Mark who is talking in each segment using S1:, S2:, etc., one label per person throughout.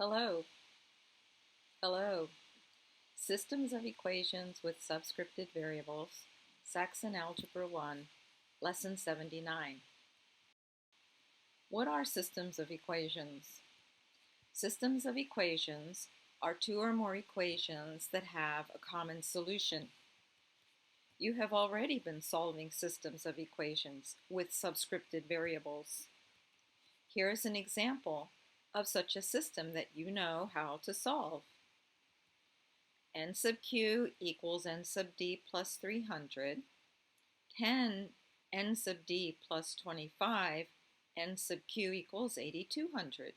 S1: Hello, hello. Systems of equations with subscripted variables, Saxon Algebra 1, Lesson 79. What are systems of equations? Systems of equations are two or more equations that have a common solution. You have already been solving systems of equations with subscripted variables. Here is an example of such a system that you know how to solve. N sub q equals n sub d plus 300, 10 n sub d plus 25, n sub q equals 8200.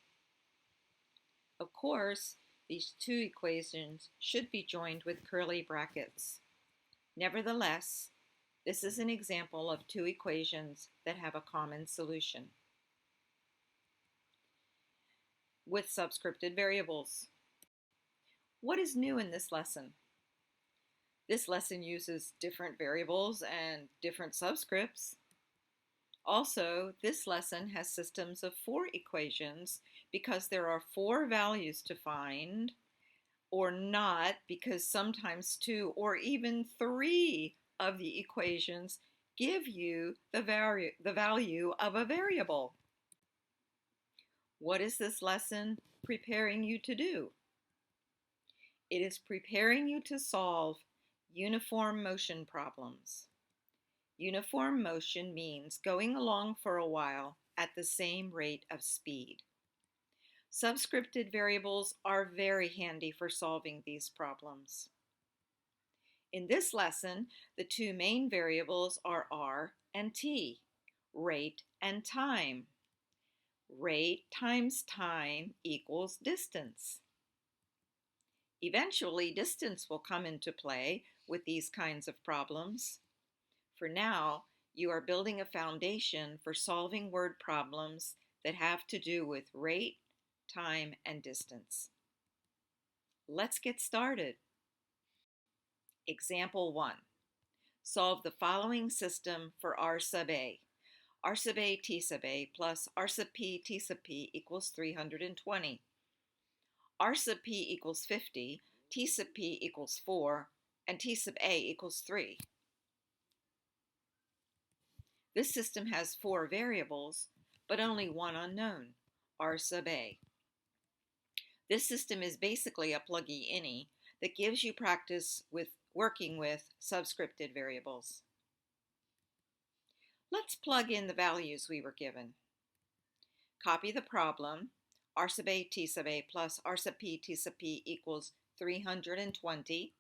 S1: Of course, these two equations should be joined with curly brackets. Nevertheless, this is an example of two equations that have a common solution with subscripted variables. What is new in this lesson? This lesson uses different variables and different subscripts. Also, this lesson has systems of four equations because there are four values to find, or not because sometimes two or even three of the equations give you the value of a variable. What is this lesson preparing you to do? It is preparing you to solve uniform motion problems. Uniform motion means going along for a while at the same rate of speed. Subscripted variables are very handy for solving these problems. In this lesson, the two main variables are r and t, rate and time. Rate times time equals distance. Eventually, distance will come into play with these kinds of problems. For now, you are building a foundation for solving word problems that have to do with rate, time, and distance. Let's get started. Example 1. Solve the following system for r sub a. R sub a t sub a plus r sub p t sub p equals 320. R sub p equals 50, t sub p equals 4, and t sub a equals 3. This system has four variables, but only one unknown, r sub a. This system is basically a pluggy-any that gives you practice with working with subscripted variables. Let's plug in the values we were given. Copy the problem. R sub a t sub a plus r sub p t sub p equals 320.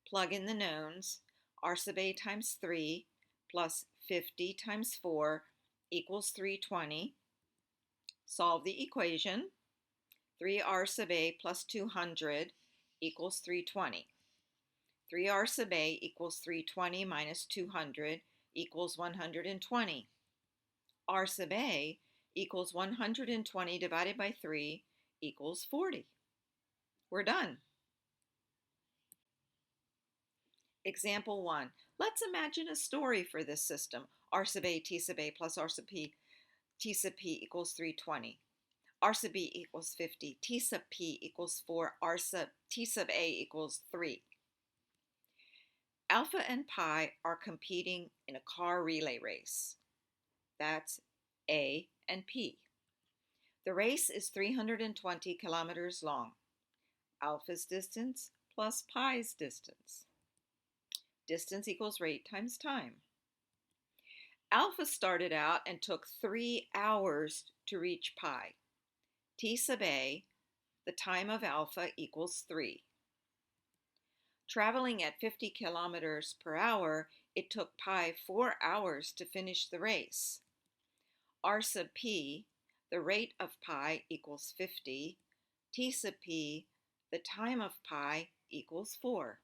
S1: Plug in the knowns. R sub a times 3 plus 50 times 4 equals 320. Solve the equation. 3r sub a plus 200 equals 320. 3r sub a equals 320 minus 200 equals 120. R sub a equals 120 divided by 3 equals 40. We're done. Example 1. Let's imagine a story for this system. R sub a t sub a plus r sub p t sub p equals 320. R sub b equals 50. T sub p equals 4. T sub a equals 3. Alpha and pi are competing in a car relay race. That's A and P. The race is 320 kilometers long. Alpha's distance plus pi's distance. Distance equals rate times time. Alpha started out and took 3 hours to reach pi. T sub a, the time of alpha, equals 3. Traveling at 50 kilometers per hour, it took pi 4 hours to finish the race. R sub p, the rate of pi, equals 50. T sub p, the time of pi, equals 4.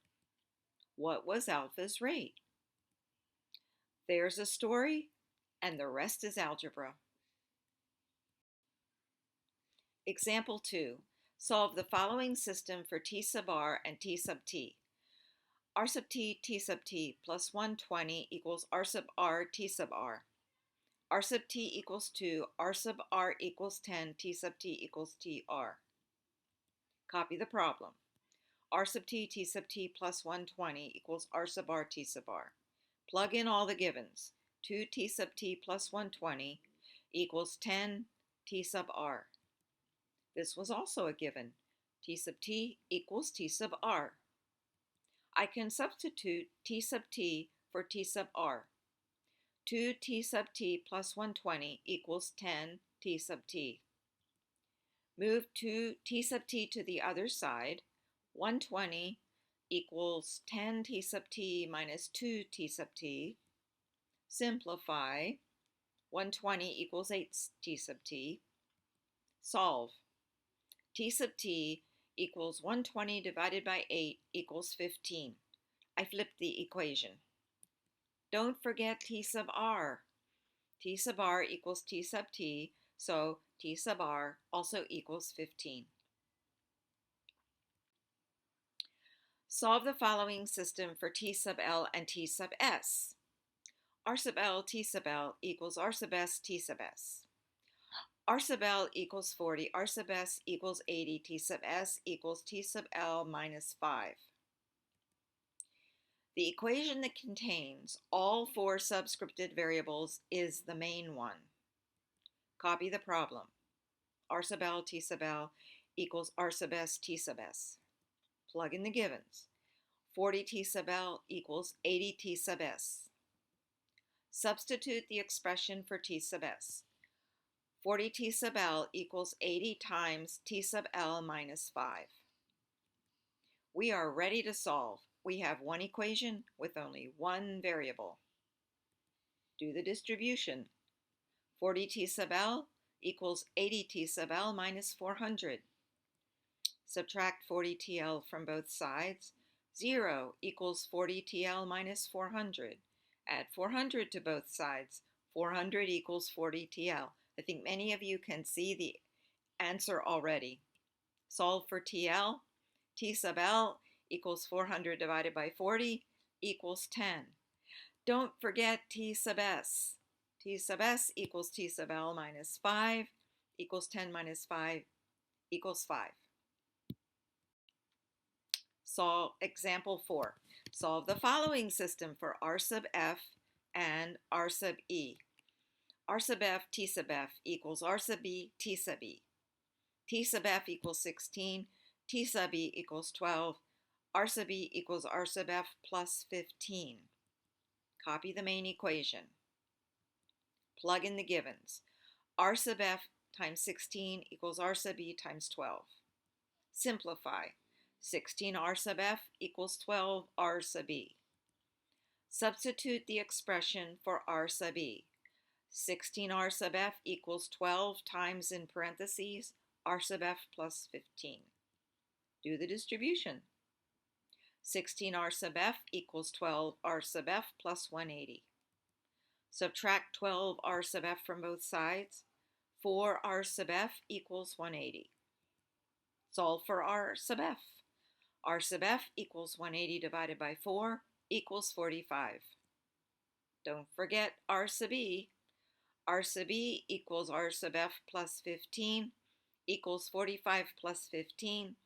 S1: What was alpha's rate? There's a story, and the rest is algebra. Example 2. Solve the following system for t sub r and t sub t. R sub t sub t plus 120 equals r sub r t sub r. R sub t equals 2, r sub r equals 10, t sub t equals tr. Copy the problem. R sub t sub t plus 120 equals r sub r t sub r. Plug in all the givens. 2t sub t plus 120 equals 10 t sub r. This was also a given. T sub t equals t sub r. I can substitute t sub t for t sub r. 2t sub t plus 120 equals 10 t sub t. Move 2t sub t to the other side. 120 equals 10 t sub t minus 2 t sub t. Simplify. 120 equals 8 t sub t. Solve. T sub t equals 120 divided by 8 equals 15. I flipped the equation. Don't forget t sub r. T sub r equals t sub t, so t sub r also equals 15. Solve the following system for t sub L and t sub S. R sub L t sub L equals R sub S t sub S. R sub L equals 40, R sub S equals 80, T sub S equals T sub L minus 5. The equation that contains all four subscripted variables is the main one. Copy the problem. R sub L T sub L equals R sub S T sub S. Plug in the givens. 40 T sub L equals 80 T sub S. Substitute the expression for T sub S. 40 T sub L equals 80 times T sub L minus 5. We are ready to solve. We have one equation with only one variable. Do the distribution. 40 T sub L equals 80 T sub L minus 400. Subtract 40 TL from both sides. 0 equals 40 TL minus 400. Add 400 to both sides. 400 equals 40 TL. I think many of you can see the answer already. Solve for TL. T sub L equals 400 divided by 40 equals 10. Don't forget T sub S. T sub S equals T sub L minus 5 equals 10 minus 5 equals 5. Solve example 4. Solve the following system for R sub F and R sub E. R sub F T sub F equals R sub E T sub E. T sub F equals 16, T sub E equals 12, R sub E equals R sub F plus 15. Copy the main equation. Plug in the givens. R sub F times 16 equals R sub E times 12. Simplify. 16 R sub F equals 12 R sub E. Substitute the expression for R sub E. 16 R sub F equals 12 times in parentheses R sub F plus 15. Do the distribution. 16 R sub F equals 12 R sub F plus 180. Subtract 12 R sub F from both sides. 4 R sub F equals 180. Solve for R sub F. R sub F equals 180 divided by 4 equals 45. Don't forget R sub E. R sub E equals R sub F plus 15 equals 45 plus 15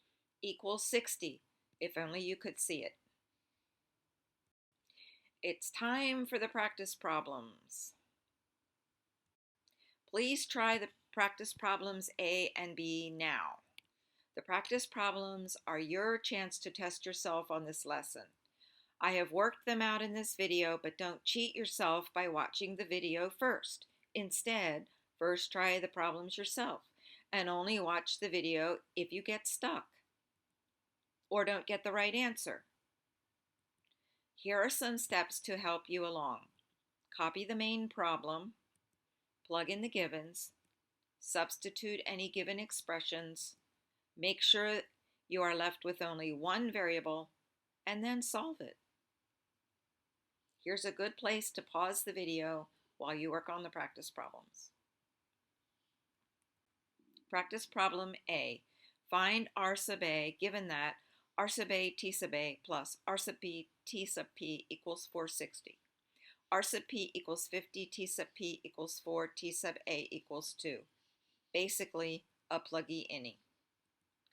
S1: equals 60. If only you could see it. It's time for the practice problems. Please try the practice problems A and B now. The practice problems are your chance to test yourself on this lesson. I have worked them out in this video, but don't cheat yourself by watching the video first. Instead, first try the problems yourself and only watch the video if you get stuck or don't get the right answer. Here are some steps to help you along. Copy the main problem, plug in the givens, substitute any given expressions, make sure you are left with only one variable, and then solve it. Here's a good place to pause the video while you work on the practice problems. Practice problem A. Find R sub A given that R sub A T sub A plus R sub B T sub P equals 460. R sub P equals 50, T sub P equals 4, T sub A equals 2. Basically, a pluggy-inny.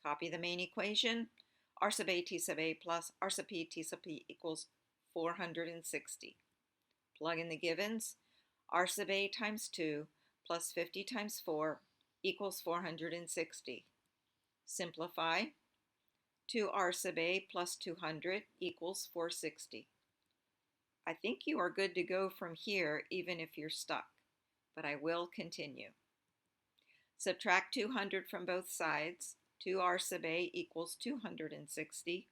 S1: Copy the main equation. R sub a t sub a plus R sub p t sub p equals 460. Plug in the givens. R sub a times 2 plus 50 times 4 equals 460. Simplify. 2r sub a plus 200 equals 460. I think you are good to go from here even if you're stuck, but I will continue. Subtract 200 from both sides. 2r sub a equals 260.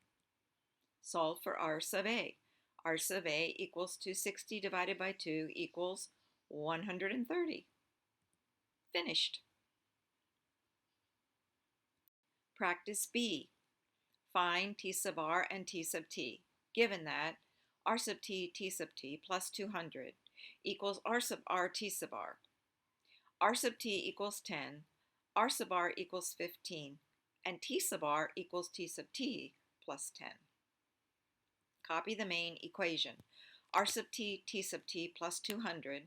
S1: Solve for r sub a. R sub a equals 260 divided by 2 equals 130. Finished. Practice B. Find t sub r and t sub t, given that r sub t sub t plus 200 equals r sub r t sub r sub t equals 10, r sub r equals 15, and t sub r equals t sub t plus 10. Copy the main equation. R sub t sub t plus 200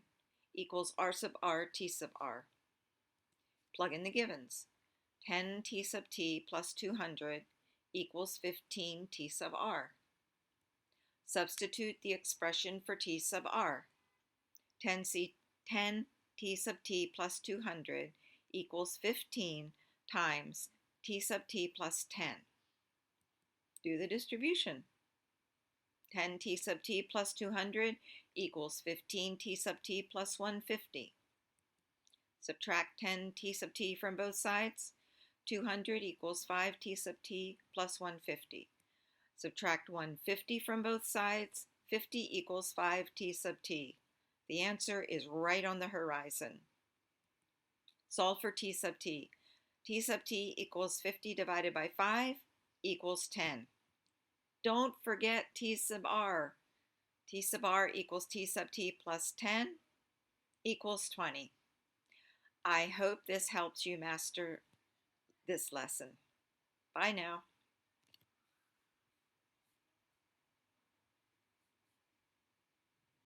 S1: equals r sub r t sub r. Plug in the givens. 10 t sub t plus 200 equals 15 t sub r. Substitute the expression for t sub r. 10 t sub t plus 200 equals 15 times t sub t plus 10. Do the distribution. 10 t sub t plus 200 equals 15 t sub t plus 150. Subtract 10 t sub t from both sides. 200 equals 5 t sub t plus 150. Subtract 150 from both sides. 50 equals 5 t sub t. The answer is right on the horizon. Solve for t sub t. T sub t equals 50 divided by 5 equals 10. Don't forget t sub r. T sub r equals t sub t plus 10 equals 20. I hope this helps you master this lesson. Bye now.